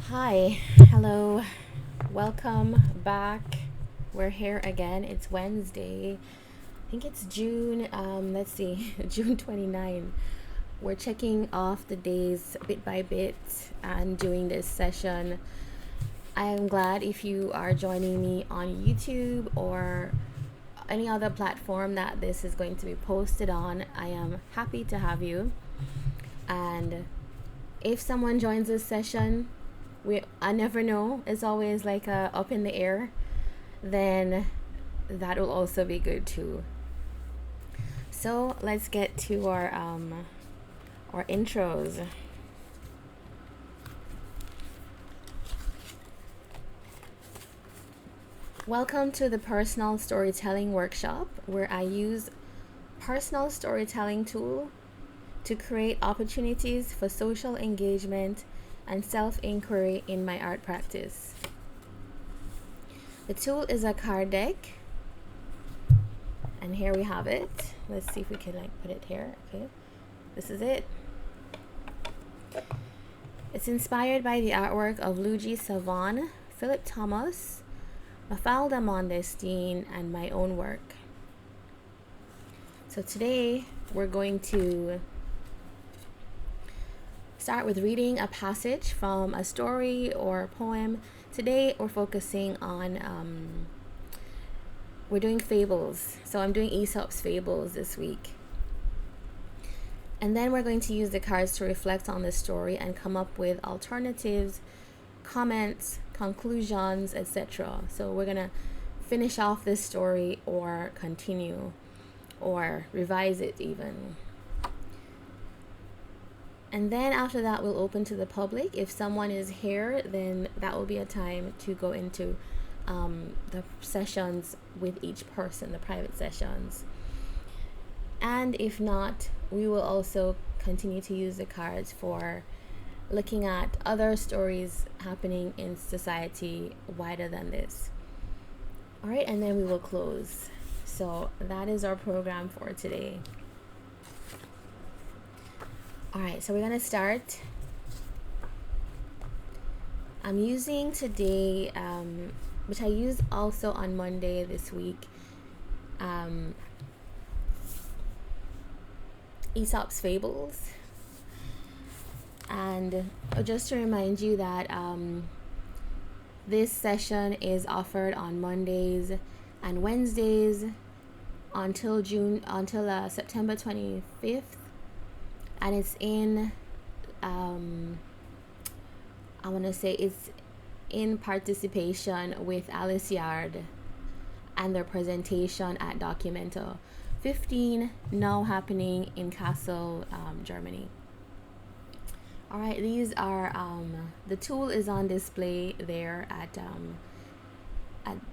Hi, hello, welcome back. We're here again. It's Wednesday. I think it's June, let's see, June 29. We're checking off the days bit by bit and doing this session. I am glad if you are joining me on YouTube or any other platform that this is going to be posted on. I am happy to have you. And if someone joins this session, I never know. It's always like up in the air. Then that will also be good too. So let's get to our intros. Welcome to the personal storytelling workshop, where I use personal storytelling tool to create opportunities for social engagement and self-inquiry in my art practice. The tool is a card deck, and here we have it. Let's see if we can put it here. Okay, this is it. It's inspired by the artwork of Luigi Savon, Philip Thomas, Mafalda Mondestein, and my own work. So today we're going to start with reading a passage from a story or poem. Today we're focusing on, we're doing fables. So I'm doing Aesop's Fables this week. And then we're going to use the cards to reflect on this story and come up with alternatives, comments, conclusions, etc. So we're going to finish off this story or continue or revise it even. And then after that, we'll open to the public. If someone is here, then that will be a time to go into the sessions with each person, the private sessions. And if not, we will also continue to use the cards for looking at other stories happening in society wider than this. All right, and then we will close. So that is our program for today. All right, so we're gonna start. I'm using today, which I used also on Monday this week, Aesop's Fables. And just to remind you that this session is offered on Mondays and Wednesdays until September 25th. And it's in, I want to say it's in participation with Alice Yard and their presentation at Documenta 15, now happening in Kassel, Germany. All right, these are, the tool is on display there at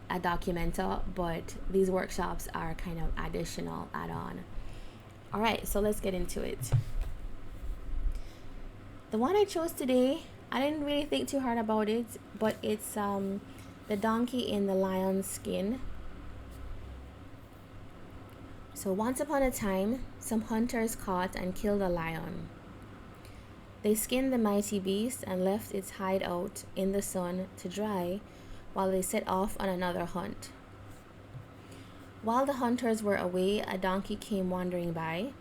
Documenta, but these workshops are kind of additional add-on. All right, so let's get into it. The one I chose today, I didn't really think too hard about it, but it's the donkey in the lion's skin. So once upon a time, some hunters caught and killed a lion. They skinned the mighty beast and left its hide out in the sun to dry while they set off on another hunt. While the hunters were away, a donkey came wandering by.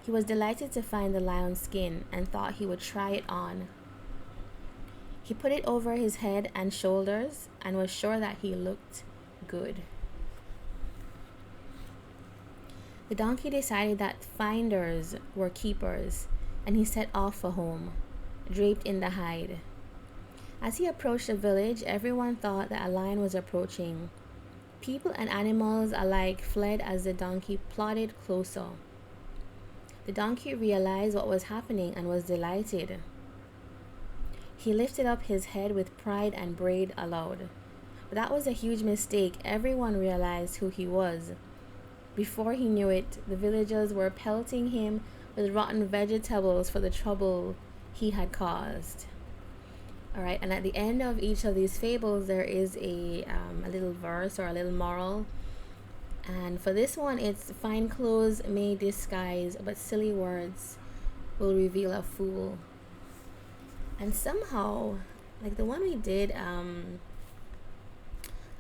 He was delighted to find the lion's skin and thought he would try it on. He put it over his head and shoulders and was sure that he looked good. The donkey decided that finders were keepers, and he set off for home, draped in the hide. As he approached the village, everyone thought that a lion was approaching. People and animals alike fled as the donkey plodded closer. The donkey realized what was happening and was delighted. He lifted up his head with pride and brayed aloud. But that was a huge mistake. Everyone realized who he was. Before he knew it, the villagers were pelting him with rotten vegetables for the trouble he had caused. All right, and at the end of each of these fables, there is a little verse or a little moral. And for this one, it's fine clothes may disguise, but silly words will reveal a fool. And somehow, Like the one we did a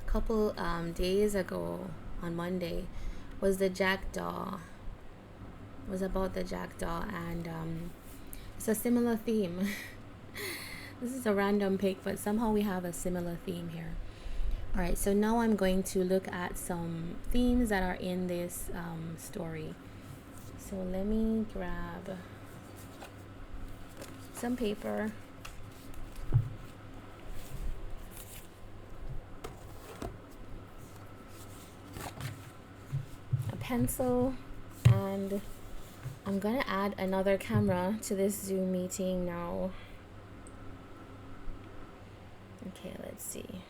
couple days ago on Monday was the jackdaw. Was about the jackdaw, and it's a similar theme. This is a random pick, but somehow we have a similar theme here. All right, so now I'm going to look at some themes that are in this story. So let me grab some paper. A pencil, and I'm gonna add another camera to this Zoom meeting now. Okay, let's see.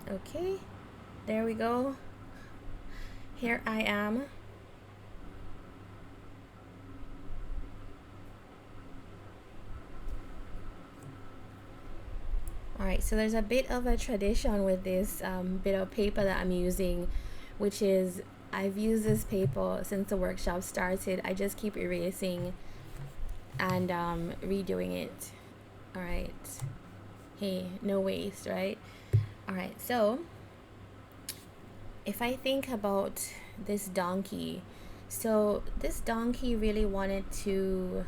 Okay, there we go. Here I am. Alright, so there's a bit of a tradition with this bit of paper that I'm using, which is I've used this paper since the workshop started. I just keep erasing and redoing it. Alright, hey, no waste, right? Alright, so if I think about this donkey, so this donkey really wanted to,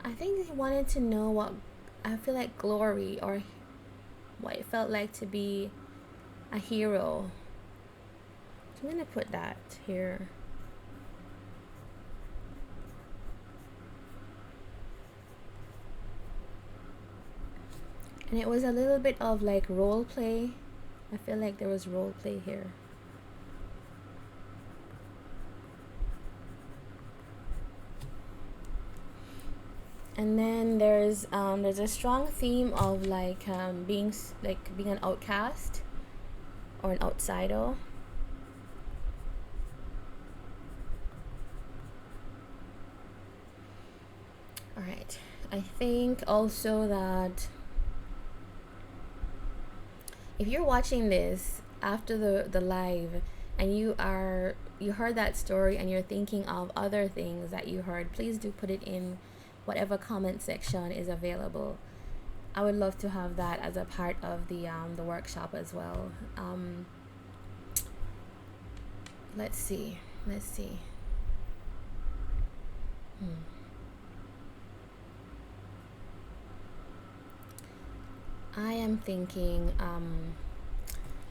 I think he wanted to know what I feel like glory, or what it felt like to be a hero. So I'm gonna put that here. And it was a little bit of like role play. I feel like there was role play here. And then there's a strong theme of like being an outcast or an outsider. All right. I think also that if you're watching this after the live and you heard that story and you're thinking of other things that you heard, please do put it in whatever comment section is available. I would love to have that as a part of the workshop as well. Let's see. I am thinking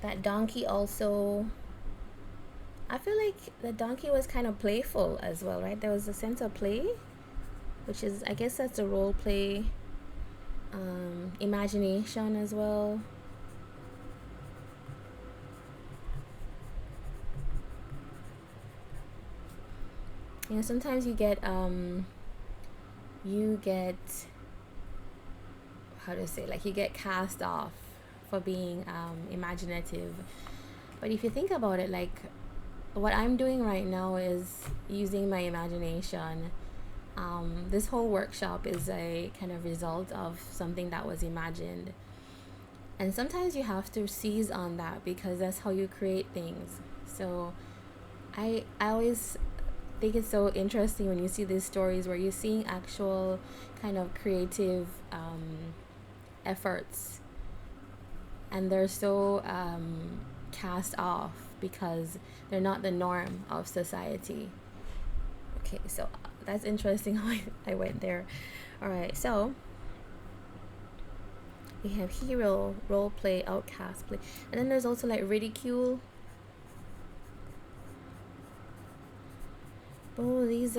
that donkey also, I feel like the donkey was kind of playful as well, right? There was a sense of play, which is, I guess that's a role play, imagination as well. You know, sometimes you get how to say, like, you get cast off for being imaginative. But if you think about it, like what I'm doing right now is using my imagination. This whole workshop is a kind of result of something that was imagined, and sometimes you have to seize on that because that's how you create things. So I always think it's so interesting when you see these stories where you're seeing actual kind of creative efforts, and they're so cast off because they're not the norm of society. Okay, so that's interesting how I went there. All right, so we have hero, role play, outcast play, and then there's also like ridicule. Oh, these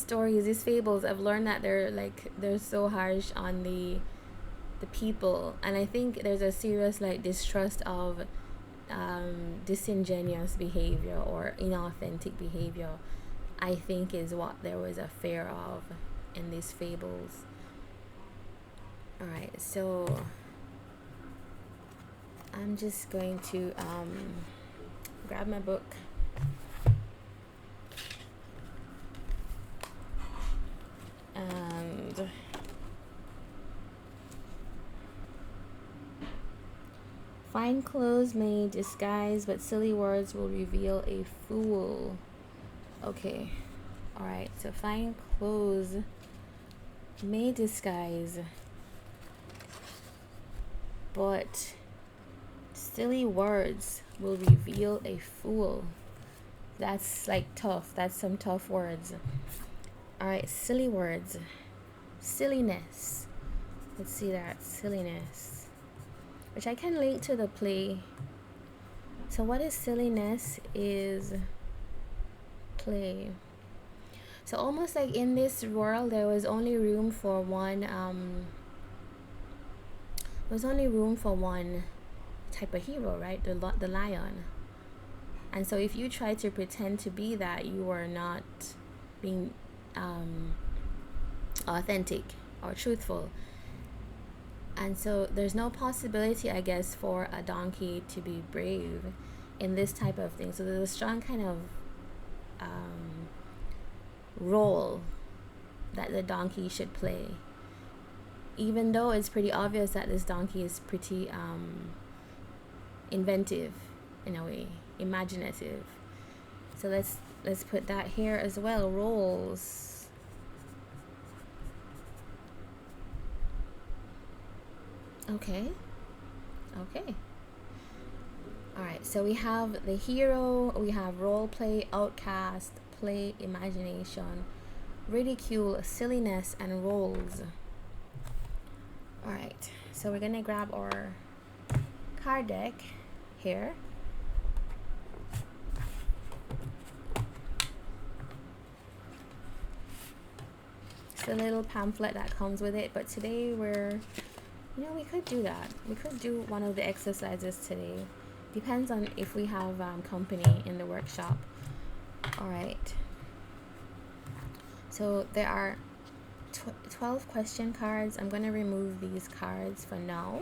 stories, these fables, I've learned that they're so harsh on the people, and I think there's a serious like distrust of disingenuous behavior or inauthentic behavior. I think is what there was a fear of. in these fables. All right, so I'm just going to grab my book. And fine clothes may disguise, but silly words will reveal a fool. Okay. All right, so fine clothes may disguise, but silly words will reveal a fool. That's like tough. That's some tough words. All right, silly words. Silliness. Let's see that. Silliness. Which I can link to the play. So what is silliness is play. So almost like in this world, there was only room for one type of hero, right? The lion. And so if you try to pretend to be that, you are not being authentic or truthful. And so there's no possibility, I guess, for a donkey to be brave in this type of thing. So there's a strong kind of role that the donkey should play, even though it's pretty obvious that this donkey is pretty inventive in a way, imaginative. So let's put that here as well. Roles. Okay. All right, so we have the hero, we have role play, outcast, play, imagination, ridicule, silliness, and roles. All right, so we're gonna grab our card deck here. It's a little pamphlet that comes with it, but today we could do that. We could do one of the exercises today. Depends on if we have company in the workshop. All right. So there are 12 question cards. I'm going to remove these cards for now.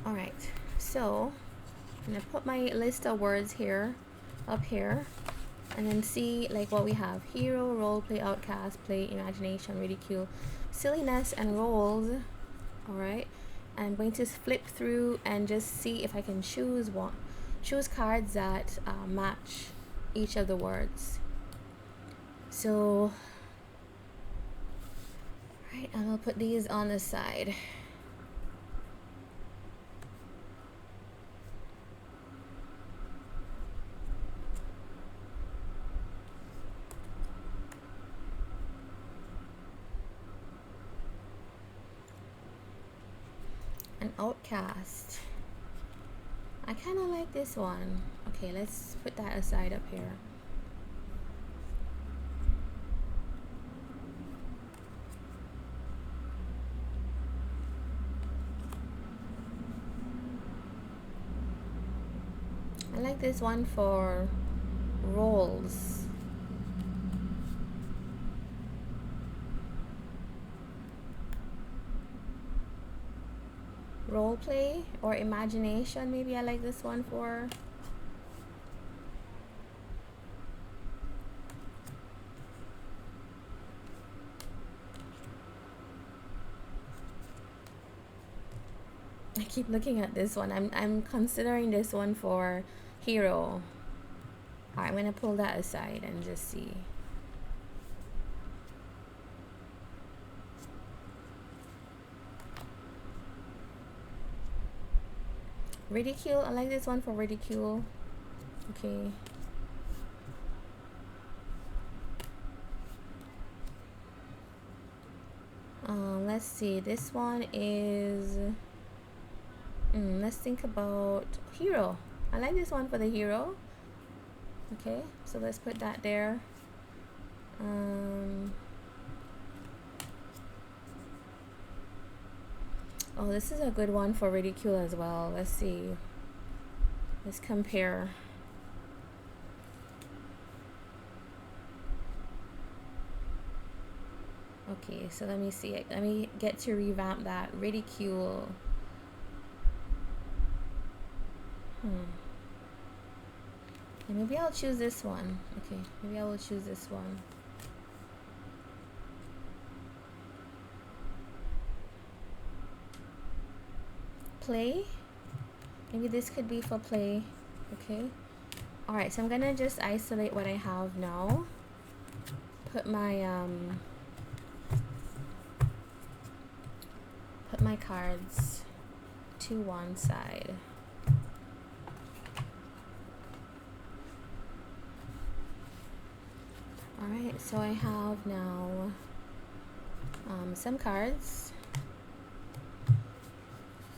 All right, so I'm gonna put my list of words here, up here, and then see like what we have: hero, role play, outcast, play, imagination, ridicule, silliness, and roles. All right, and I'm going to flip through and just see if I can choose cards that match each of the words. So, right, I'm gonna put these on the side. An outcast. I kind of like this one. Okay, let's put that aside up here. I like this one for roles. Role play or imagination, maybe I like this one for. I keep looking at this one. I'm considering this one for hero. Alright, I'm gonna pull that aside and just see. Ridicule, I like this one for ridicule. Okay. Let's see, this one is let's think about hero. I like this one for the hero. Okay, so let's put that there. Oh, this is a good one for ridicule as well. Let's see. Let's compare. Okay, so let me see. Let me get to revamp that. Ridicule. And maybe I'll choose this one. Okay, maybe I will choose this one. Play. Maybe this could be for play. Okay. Alright, so I'm gonna just isolate what I have now. Put my cards to one side. Alright, so I have now some cards.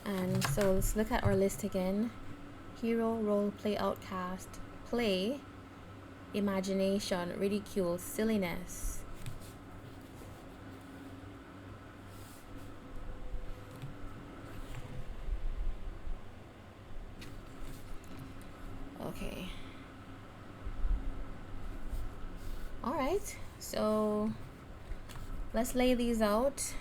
And so let's look at our list again. Hero, role play, outcast, play, imagination, ridicule, silliness. Okay. All right, so let's lay these out.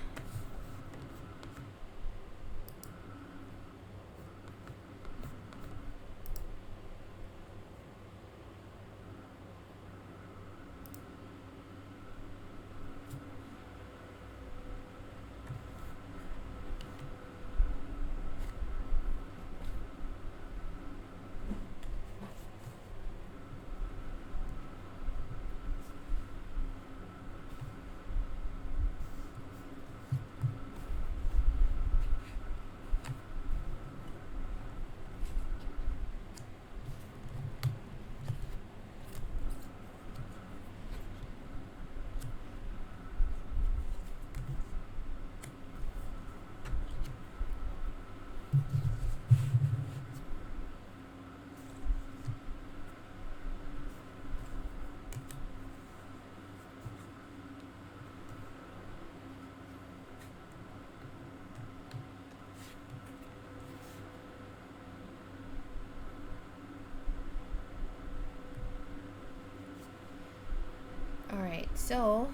All right, so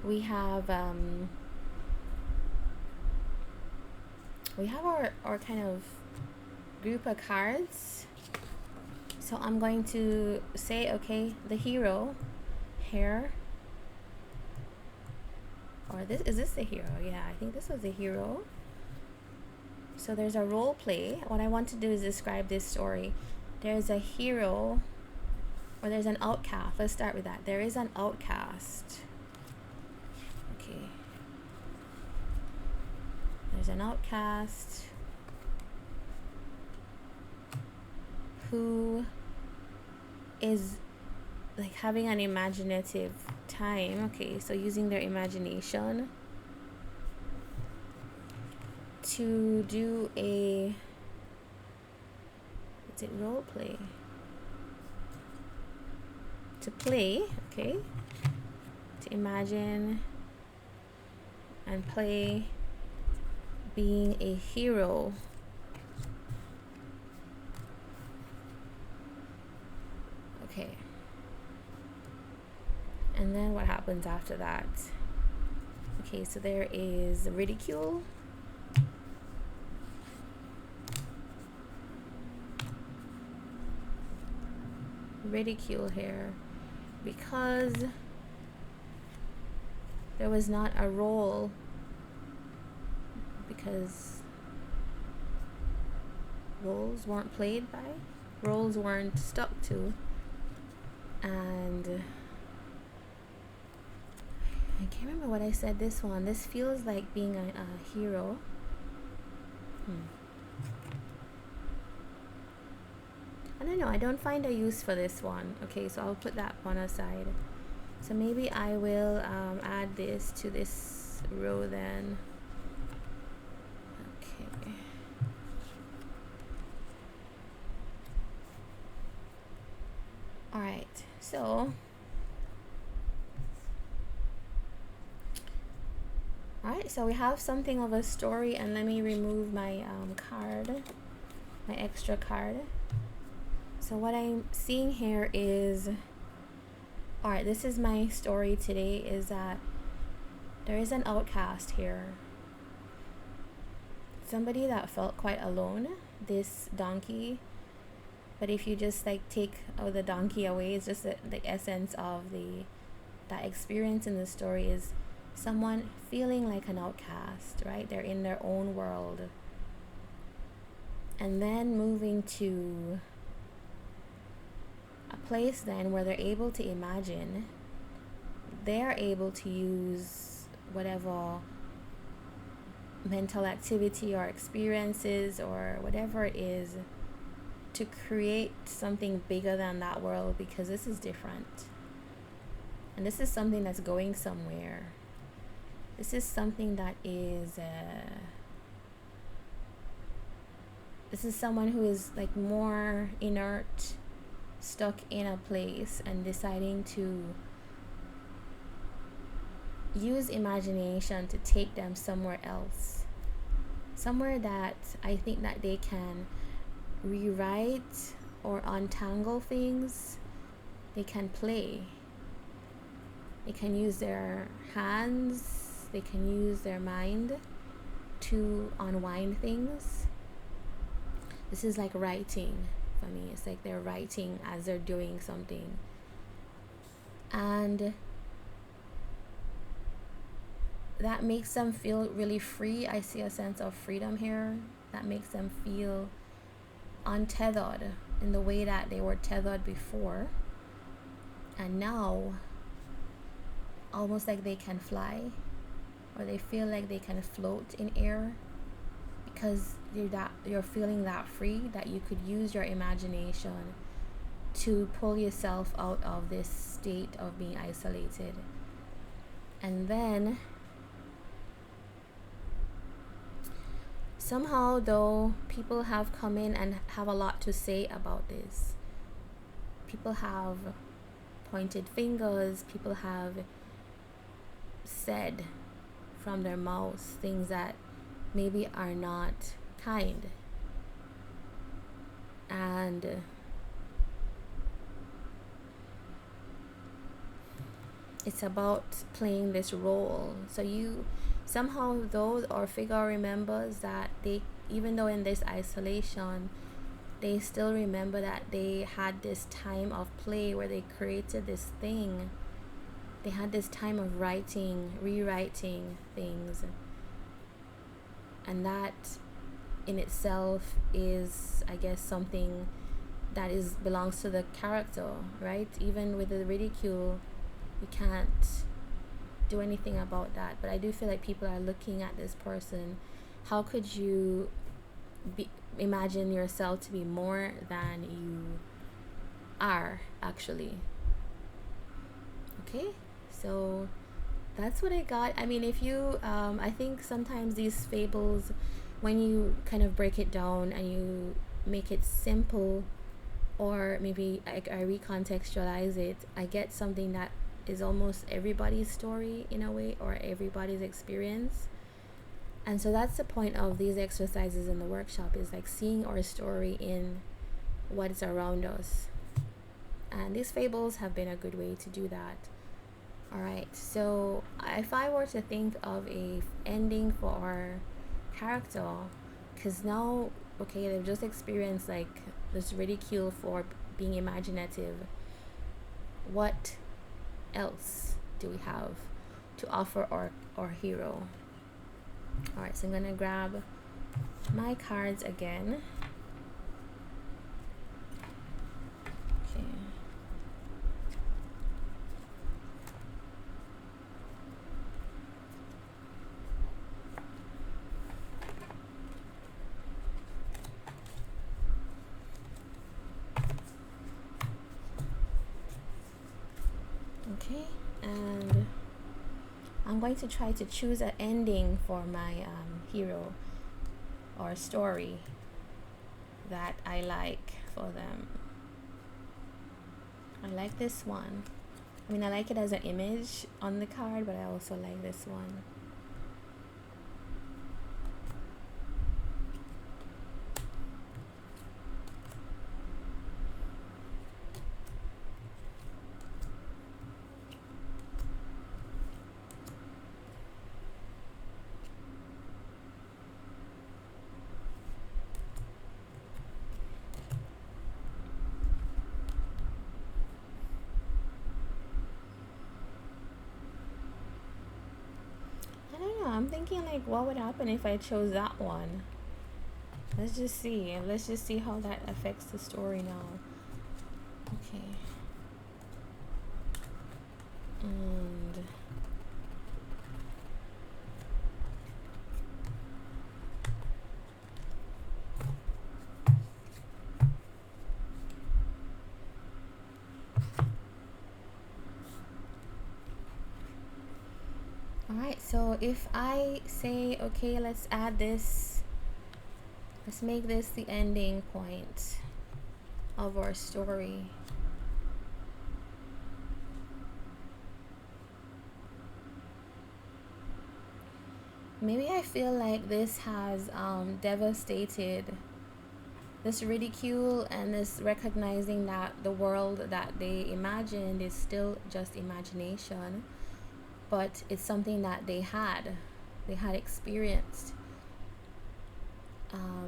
we have our kind of group of cards. So I'm going to say, okay, the hero, hair, or is this the hero? Yeah, I think this was the hero. So there's a role play. What I want to do is describe this story. There's a hero, or there's an outcast. Let's start with that. There is an outcast. Okay. There's an outcast who is like having an imaginative time. Okay, so using their imagination to do a, is it role play? To play, okay, to imagine and play being a hero. Okay. And then what happens after that? Okay, so there is ridicule. Ridicule here because there was not a role, because roles weren't played by, roles weren't stuck to, and I can't remember what I said this one. This feels like being a hero. I don't know, I don't find a use for this one. Okay, so I'll put that one aside. So maybe I will add this to this row then. Okay. Alright, so Alright, so we have something of a story, and let me remove my card, my extra card. So what I'm seeing here is, alright, this is my story today, is that there is an outcast here. Somebody that felt quite alone, this donkey. But if you just like take the donkey away, it's just the essence of that experience in the story is someone feeling like an outcast, right? They're in their own world. And then moving to a place then where they're able to imagine, they're able to use whatever mental activity or experiences or whatever it is to create something bigger than that world, because this is different. And this is something that's going somewhere. This is something that is this is someone who is like more inert, stuck in a place, and deciding to use imagination to take them somewhere else, somewhere that I think that they can rewrite or untangle things. They can play, they can use their hands, they can use their mind to unwind things. This is like writing for me. It's like they're writing as they're doing something, and that makes them feel really free. I see a sense of freedom here that makes them feel untethered in the way that they were tethered before, and now almost like they can fly, or they feel like they can float in air, because you're feeling that free, that you could use your imagination to pull yourself out of this state of being isolated. And then somehow, though, people have come in and have a lot to say about this. People have pointed fingers, people have said from their mouths things that maybe are not kind. And it's about playing this role. So you somehow, though, or figure remembers that they, even though in this isolation, they still remember that they had this time of play where they created this thing. They had this time of writing, rewriting things. And that in itself is, I guess, something that belongs to the character, right? Even with the ridicule, you can't do anything about that. But I do feel like people are looking at this person. How could you imagine yourself to be more than you are actually? Okay, so that's what I got. I mean, if you I think sometimes these fables, when you kind of break it down and you make it simple, or maybe I recontextualize it, I get something that is almost everybody's story in a way, or everybody's experience. And so that's the point of these exercises in the workshop, is like seeing our story in what's around us. And these fables have been a good way to do that. All right, so if I were to think of a ending for our character, because now, okay, they've just experienced like this ridicule for being imaginative, what else do we have to offer our hero? All right, so I'm gonna grab my cards again. Okay. Okay, and I'm going to try to choose an ending for my hero or story that I like for them. I like this one. I mean, I like it as an image on the card, but I also like this one. thinking like, what would happen if I chose that one? Let's just see. Let's just see how that affects the story now. Okay. And alright, so if I say, okay, let's add this, let's make this the ending point of our story. Maybe I feel like this has devastated, this ridicule and this recognizing that the world that they imagined is still just imagination, but it's something that they had experienced.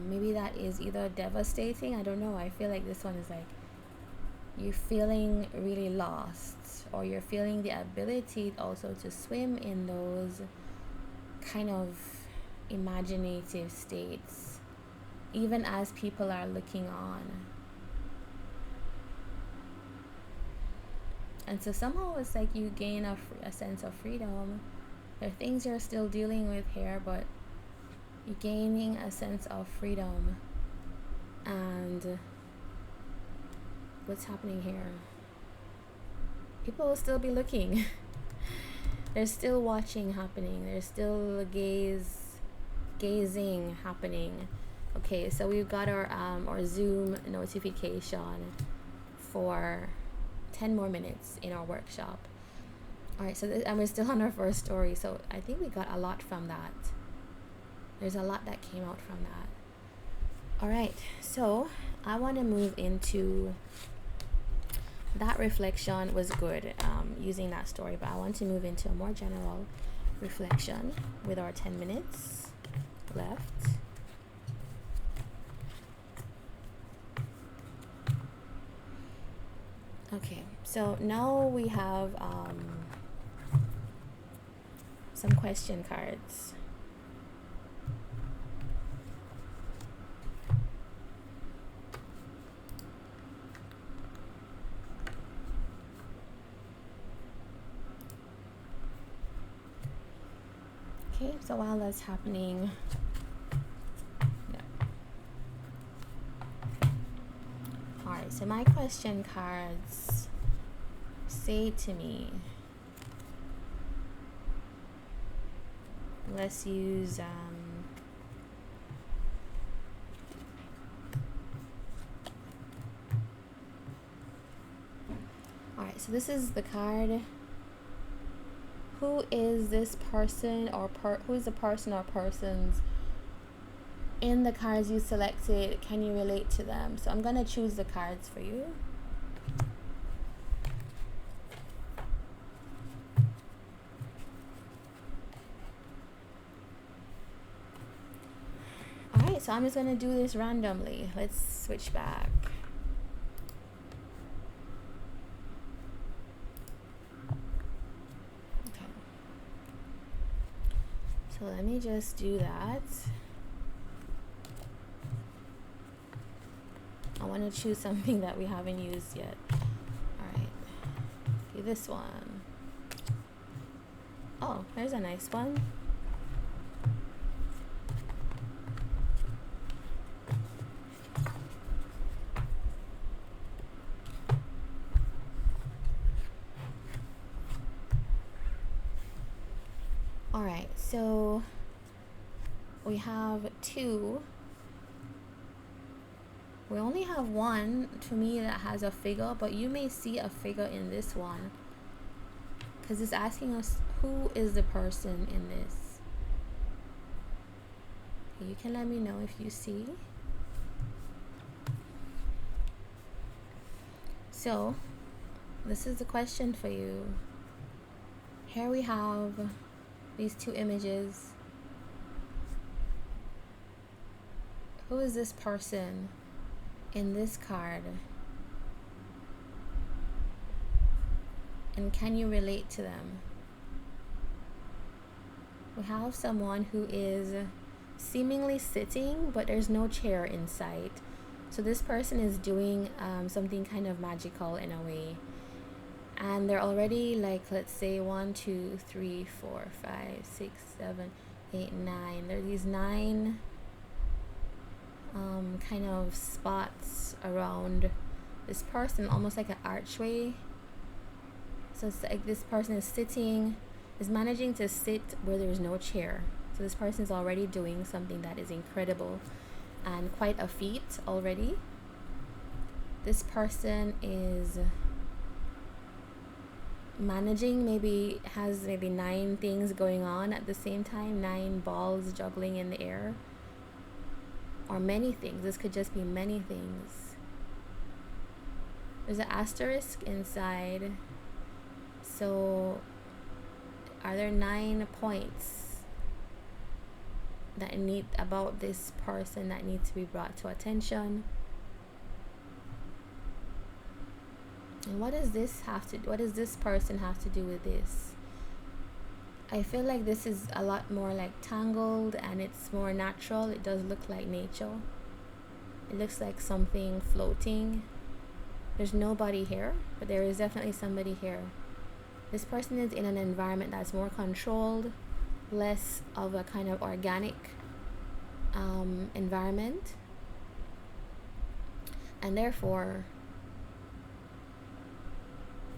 Maybe that is either devastating, I don't know. I feel like this one is like you're feeling really lost, or you're feeling the ability also to swim in those kind of imaginative states, even as people are looking on. And so somehow it's like you gain a sense of freedom. There are things you're still dealing with here, but you're gaining a sense of freedom. And what's happening here? People will still be looking. There's still watching happening. There's still gazing happening. Okay, so we've got our Zoom notification for 10 more minutes in our workshop. All right, so and we're still on our first story. So I think we got a lot from that. There's a lot that came out from that. All right, so I want to move into that reflection was good, using that story, but I want to move into a more general reflection with our 10 minutes left. Okay, so now we have some question cards. Okay, so while that's happening, alright, so my question cards say to me, let's use alright, so this is the card. Who is this person or who is the person or persons in the cards you selected? Can you relate to them? So I'm gonna choose the cards for you. Alright, so I'm just gonna do this randomly. Let's switch back. So let me just do that. I want to choose something that we haven't used yet. Alright. Okay, this one. Oh, there's a nice one. Alright, so we have two. We only have one to me that has a figure, but you may see a figure in this one because it's asking us who is the person in this. You can let me know if you see. So this is the question for you. Here we have these two images. Who is this person in this card? And can you relate to them? We have someone who is seemingly sitting, but there's no chair in sight. So this person is doing something kind of magical in a way. And they're already like, let's say 1, 2, 3, 4, 5, 6, 7, 8, 9. There are these 9 kind of spots around this person, almost like an archway. So it's like this person is managing to sit where there's no chair. So this person is already doing something that is incredible and quite a feat already. This person is managing, has 9 things going on at the same time, 9 balls juggling in the air, or many things. This could just be many things. There's an asterisk inside. So are there 9 points about this person that need to be brought to attention? And what does this person have to do with this? I feel like this is a lot more like tangled, and it's more natural. It does look like nature. It looks like something floating. There's nobody here, but there is definitely somebody here. This person is in an environment that's more controlled, less of a kind of organic environment, and therefore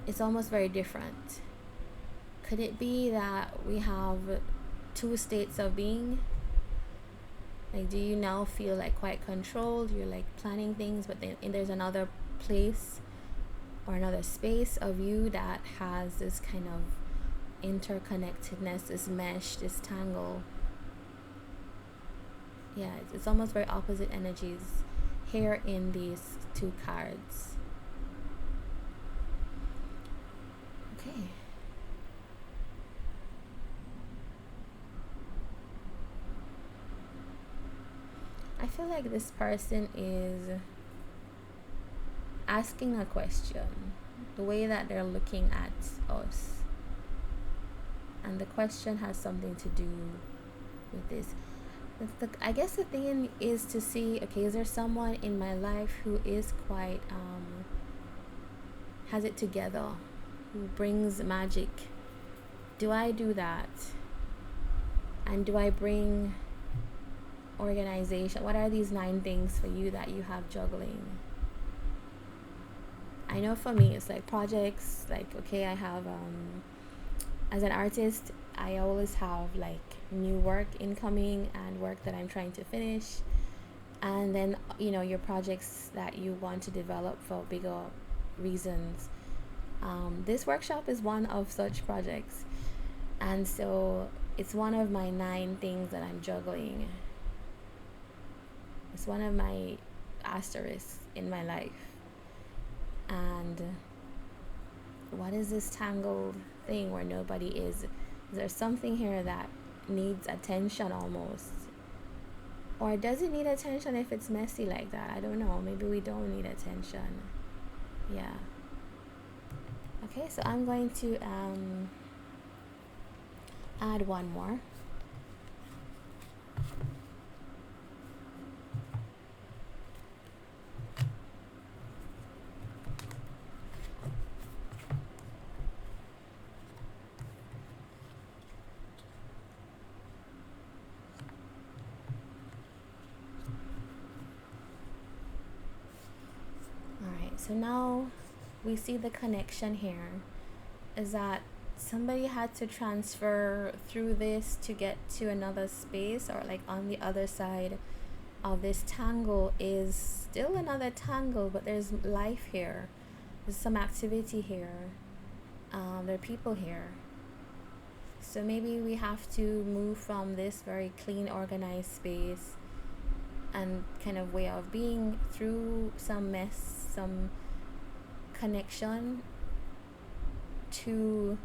it's almost very different. Could it be that we have 2 states of being? Like, do you now feel like quite controlled? You're like planning things, but then there's another place or another space of you that has this kind of interconnectedness, this mesh, this tangle. Yeah, it's almost very opposite energies here in these 2 cards. Okay. I feel like this person is asking a question, the way that they're looking at us. And the question has something to do with this. I guess the thing is to see, okay, is there someone in my life who is quite, has it together, who brings magic? Do I do that? And do I bring organization? What are these 9 things for you that you have juggling? I know for me it's like projects, like, okay, I have as an artist, I always have like new work incoming and work that I'm trying to finish, and then your projects that you want to develop for bigger reasons. This workshop is one of such projects, and so it's one of my 9 things that I'm juggling. It's one of my asterisks in my life. And what is this tangled thing where nobody is? Is there something here that needs attention almost? Or does it need attention if it's messy like that? I don't know. Maybe we don't need attention. Yeah. Okay, so I'm going to add one more. So now we see the connection here is that somebody had to transfer through this to get to another space, or like on the other side of this tangle is still another tangle, but there's life here. There's some activity here. There are people here. So maybe we have to move from this very clean, organized space and kind of way of being through some mess, some connection to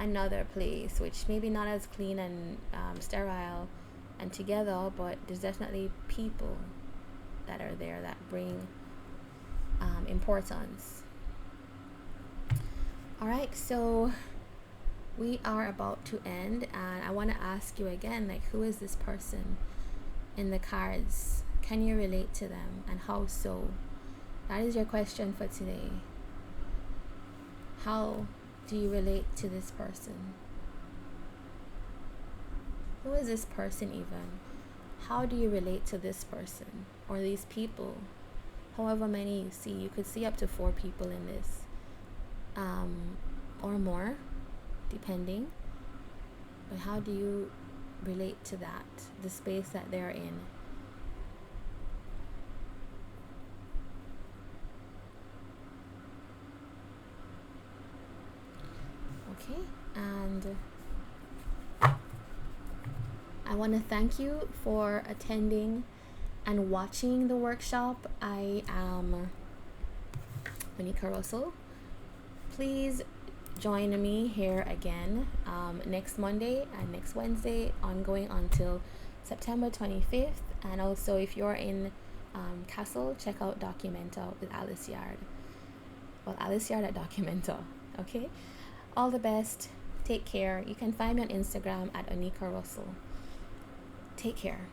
another place, which maybe not as clean and sterile and together, but there's definitely people that are there that bring importance. All right, so we are about to end, and I want to ask you again, like, who is this person in the cards? Can you relate to them, and how so? That is your question for today. How do you relate to this person? Who is this person even? How do you relate to this person or these people? However many you see, you could see up to 4 people in this, or more, depending. But how do you relate to that, the space that they're in? Okay, and I want to thank you for attending and watching the workshop. I am Oneika Russell. Please join me here again next Monday and next Wednesday, ongoing until September 25th. And also, if you're in Castle, check out Documenta with Alice Yard. Well, Alice Yard at Documenta. Okay? All the best. Take care. You can find me on Instagram at Oneika Russell. Take care.